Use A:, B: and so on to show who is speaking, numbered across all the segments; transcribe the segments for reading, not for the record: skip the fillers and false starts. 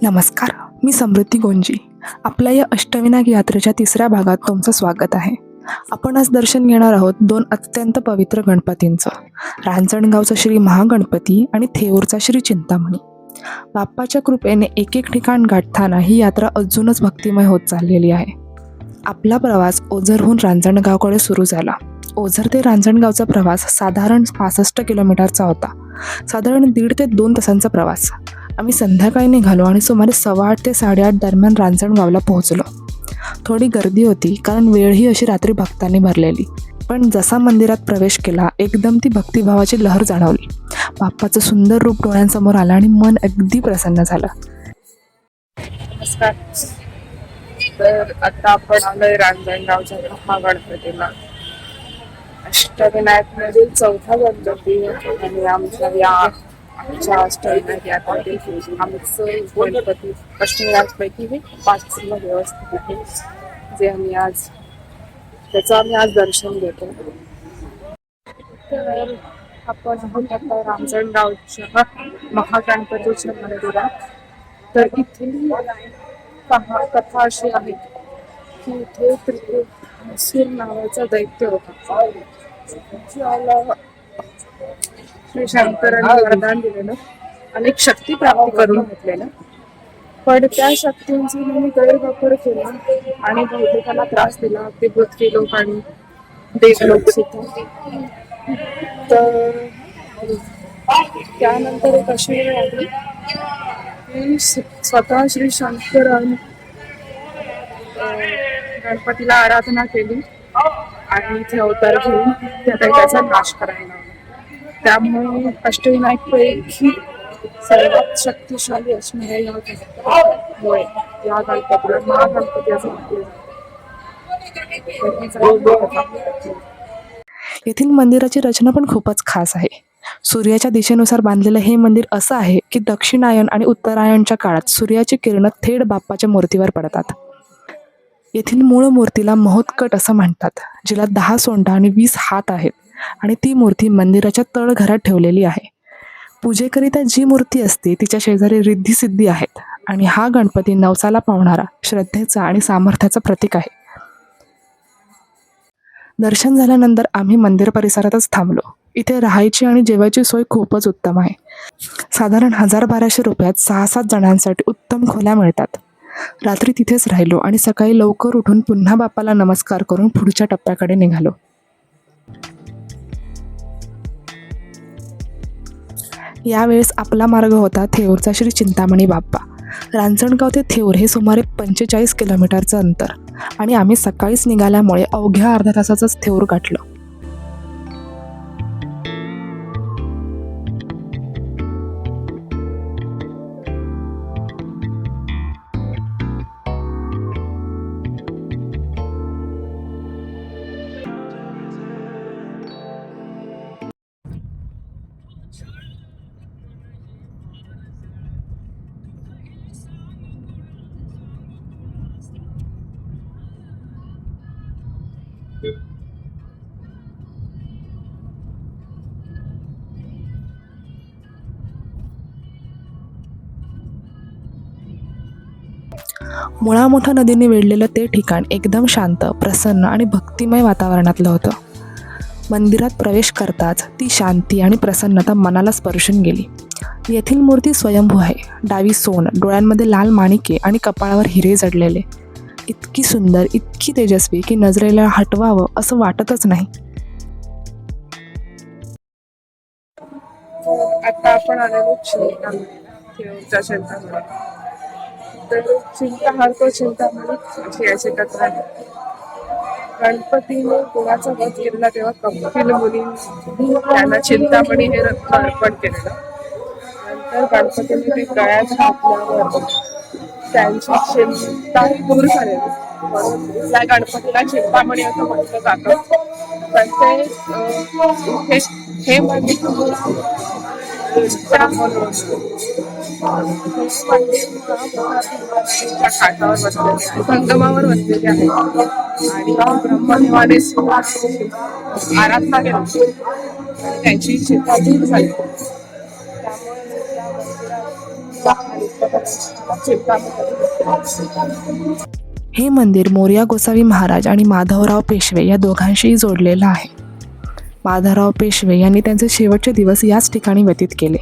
A: नमस्कार, मी समृद्धी गोंजी. आपल्या या अष्टविनायक यात्रेच्या तिसऱ्या भागात तुमचं स्वागत आहे. आपण आज दर्शन घेणार आहोत दोन अत्यंत पवित्र गणपतींचं, रांजणगावचा श्री महागणपती आणि थेऊरचा श्री चिंतामणी. बाप्पाच्या कृपेने एक एक ठिकाण गाठताना ही यात्रा अजूनच भक्तिमय होत चाललेली आहे. आपला प्रवास ओझरहून रांजणगावकडे सुरू झाला. ओझर ते रांजणगावचा प्रवास साधारण 65 किलोमीटरचा होता. साधारण 1.5 ते 2 तासांचा प्रवास. आम्ही संध्याकाळी निघालो आणि सुमारे 8:15 ते 8:30 दरम्यान रांजणगावला पोहोचलो. थोडी गर्दी होती कारण वेळही अशी रात्री भक्तांनी भरलेली. पण जसा मंदिरात प्रवेश केला एकदम ती भक्तिभावाची लहर जाणवली. बाप्पाचं सुंदर रूप डोळ्यांसमोर आलं आणि मन अगदी प्रसन्न झालं.
B: नमस्कार. तर आता आपण आलोय रांजणगावच्या महागणपतीला. अष्टविनायक मधील चौथा गणपती आणि आमच्या अष्टविनायक यात्रेतील आमचं गणपती अष्टविनायक पैकी हे 5 मध्ये व्यवस्थित आहे, जे त्याचं आम्ही आज दर्शन घेतो. तर आपण आहोत आता रांजणगावच्या महागणपतीच्या मंदिरात. तर इथली कथा अशी आहे की इथे त्रिपुरासूर नावाचा दैत्य होता, ज्याला श्री शंकरांनी वरदान दिलेलं, अनेक शक्ती प्राप्त करून घेतलेलं. पण त्या शक्तींचा त्यांनी गैरवापर केला आणि बहुतेकांना त्रास दिला, अगदी पृथ्वीलोक आणि देवलोक सुद्धा. तर त्यानंतर एक अशी वेळ आली की स्वतः श्री शंकरांनी गणपतीला आराधना केली आणि इथे अवतार घेऊन त्याचा नाश करायला लावला. त्यामुळे अष्टविनायक पैकी सर्वात शक्तिशाली असणाऱ्या या गणपतीमुळे या गणपतीला महागणपती असं म्हटलं जातं.
A: येथील मंदिराची रचना पण खूपच खास आहे. सूर्याच्या दिशेनुसार बांधलेलं हे मंदिर असं आहे की दक्षिणायन आणि उत्तरायणच्या काळात सूर्याची किरणं थेट बाप्पाच्या मूर्तीवर पडतात. येथील मूळ मूर्तीला महोत्कट असं म्हणतात, जिला 10 सोंडा आणि 20 हात आहेत आणि ती मूर्ती मंदिराच्या तळघरात ठेवलेली आहे. पूजेकरिता जी मूर्ती असते तिच्या शेजारी रिद्धी-सिद्धी आहेत आणि हा गणपती नवसाला पावणारा, श्रद्धेचा आणि सामर्थ्याचं प्रतीक आहे. दर्शन झाल्यानंतर आम्ही मंदिर परिसरातच थांबलो. इथे राहायची आणि जेवायची सोय खूपच उत्तम आहे. साधारण 1000-1200 रुपयात 6-7 जणांसाठी उत्तम खोल्या मिळतात. रात्री तिथेच राहिलो आणि सकाळी लवकर उठून पुन्हा बाप्पाला नमस्कार करून पुढच्या टप्प्याकडे निघालो. यावेळेस आपला मार्ग होता थेऊरचा श्री चिंतामणी बाप्पा. रांजणगाव ते थेऊर हे सुमारे 45 किलोमीटरचं अंतर आणि आम्ही सकाळीच निघाल्यामुळे अवघ्या अर्ध्या तासाचंच थेऊर गाठलं. मुळामोठा नदीने वेढलेलं ते ठिकाण एकदम शांत, प्रसन्न आणि भक्तिमय वातावरणातलं होतं. मंदिरात प्रवेश करताच ती शांती आणि प्रसन्नता मनाला स्पर्शून गेली. येथील मूर्ती स्वयंभू आहे. डावी सोंड, डोळ्यांमध्ये लाल माणिके आणि कपाळावर हिरे जडलेले. इतकी सुंदर, इतकी तेजस्वी की नजरेला हटवावं असं वाटतच नाही.
B: आता आपण आलेलो थेऊरच्या चिंतामणी. तर चिंतामणी अशी याची कथा आहे. गणपतीने कोणाचा वध केलेला तेव्हा कपिल मुनींनी त्यांना चिंतामणी हे रत्न अर्पण केलेलं. नंतर गणपतीने ते गळ्यात घातल्यावर त्यांची चिंताही दूर झालेली, म्हणून त्या गणपतीला चिंतामणी असं म्हटलं जातं. पण हे मंदिर घाटावर बसलेले आहे, संगमावर बसलेले आहे आणि ब्रह्मदेवाने आराधना केली आणि त्यांची चिंता दूर झाली. त्यामुळे चिंतामणी.
A: हे मंदिर मोरया गोसावी महाराज आणि माधवराव पेशवे या दोघांशीही जोडलेलं आहे. माधवराव पेशवे यांनी त्यांचे शेवटचे दिवस याच ठिकाणी व्यतीत केले.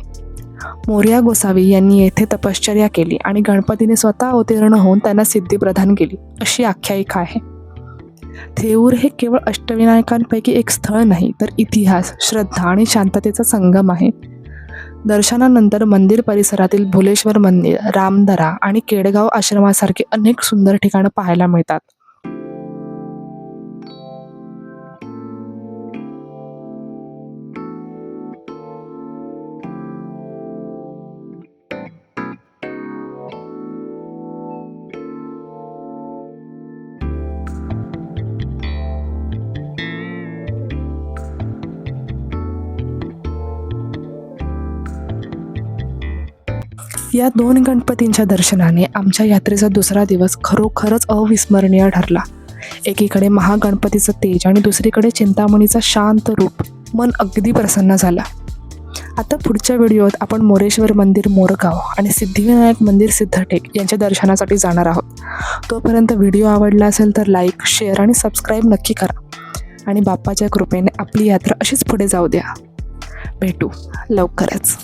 A: मोरया गोसावी यांनी येथे तपश्चर्या केली आणि गणपतीने स्वतः अवतीर्ण होऊन त्यांना सिद्धी प्रदान केली, अशी आख्यायिका आहे. थेऊर हे केवळ अष्टविनायकांपैकी एक स्थळ नाही, तर इतिहास, श्रद्धा आणि शांततेचा संगम आहे. दर्शनानंतर मंदिर परिसरातील भुलेश्वर मंदिर, रामदरा आणि केडगाव आश्रमासारखे अनेक सुंदर ठिकाणं पाहायला मिळतात. या 2 गणपतींच्या दर्शनाने आमच्या यात्रेचा दुसरा दिवस खरोखरच अविस्मरणीय ठरला. एकीकडे महागणपतीचं तेज आणि दुसरीकडे चिंतामणीचा शांत रूप. मन अगदी प्रसन्न झालं. आता पुढच्या व्हिडिओत आपण मोरेश्वर मंदिर मोरगाव आणि सिद्धिविनायक मंदिर सिद्धटेक यांच्या दर्शनासाठी जाणार आहोत. तोपर्यंत व्हिडिओ आवडला असेल तर लाईक, शेअर आणि सबस्क्राईब नक्की करा. आणि बाप्पाच्या कृपेने आपली यात्रा अशीच पुढे जाऊ द्या. भेटू लवकरच.